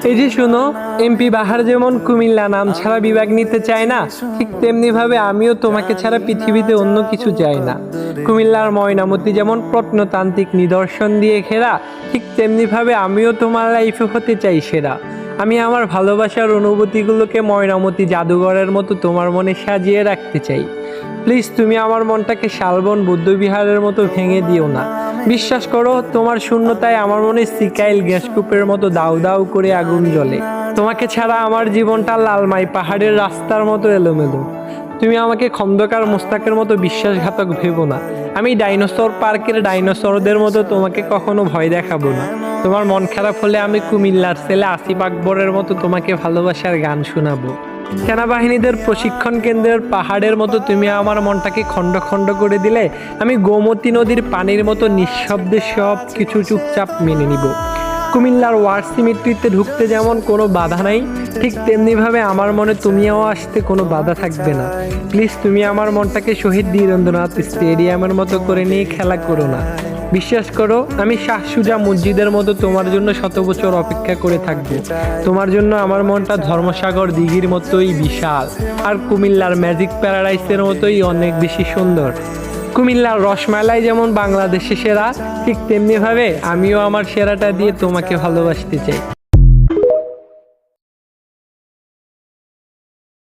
এই যে শোনো, এমপি বাহার যেমন কুমিল্লা নাম ছাড়া বিভাগ নিতে চায় না, ঠিক তেমনি ভাবে আমিও তোমাকে ছাড়া পৃথিবীতে অন্য কিছু চাই না। কুমিল্লার ময়নামতি যেমন প্রত্নতান্ত্রিক নিদর্শন দিয়ে ঘেরা, ঠিক তেমনি ভাবে আমিও তোমার লাইফে হতে চাই সেরা। আমি আমার ভালোবাসার অনুভূতিগুলোকে ময়নামতি জাদুঘরের মতো তোমার মনে সাজিয়ে রাখতে চাই। প্লিজ তুমি আমার মনটাকে শালবন বৌদ্ধবিহারের মতো ভেঙে দিও না। বিশ্বাস করো, তোমার শূন্যতায় আমার মনে সিকাইল গ্যাসকূপের মতো দাউ দাউ করে আগুন জ্বলে। তোমাকে ছাড়া আমার জীবনটা লালমাই পাহাড়ের রাস্তার মতো এলোমেলো। তুমি আমাকে খন্দকার মোস্তাকের মতো বিশ্বাসঘাতক ভেবো না। আমি ডাইনোসর পার্কের ডাইনোসরদের মতো তোমাকে কখনো ভয় দেখাবো না। তোমার মন খারাপ হলে আমি কুমিল্লার ছেলে আসিফ আকবরের মতো তোমাকে ভালোবাসার গান শোনাবো। সেনাবাহিনীদের প্রশিক্ষণ কেন্দ্রের পাহাড়ের মতো তুমি আমার মনটাকে খণ্ড খণ্ড করে দিলে আমি গোমতী নদীর পানির মতো নিঃশব্দে সব কিছু চুপচাপ মেনে নিব। কুমিল্লার ওয়ার সিমেট্রিতে ঢুকতে যেমন কোনো বাধা নাই, ঠিক তেমনিভাবে আমার মনে তুমিও আসতে কোনো বাধা থাকবে না। প্লিজ তুমি আমার মনটাকে শহীদ বীরেন্দ্রনাথ স্টেডিয়ামের মতো করে নিয়ে খেলা করো না। বিশ্বাস করো, আমি শাহ সুজা মসজিদের মতো তোমার জন্য 100 বছর অপেক্ষা করে থাকবো। তোমার জন্য আমার মনটা ধর্মসাগর দিঘির মতোই বিশাল, আর কুমিল্লার ম্যাজিক প্যারাডাইসের মতোই অনেক বেশি সুন্দর। কুমিল্লার রসমালাই যেমন বাংলাদেশে সেরা, ঠিক তেমনিভাবে আমিও আমার সেরাটা দিয়ে তোমাকে ভালোবাসতে চাই।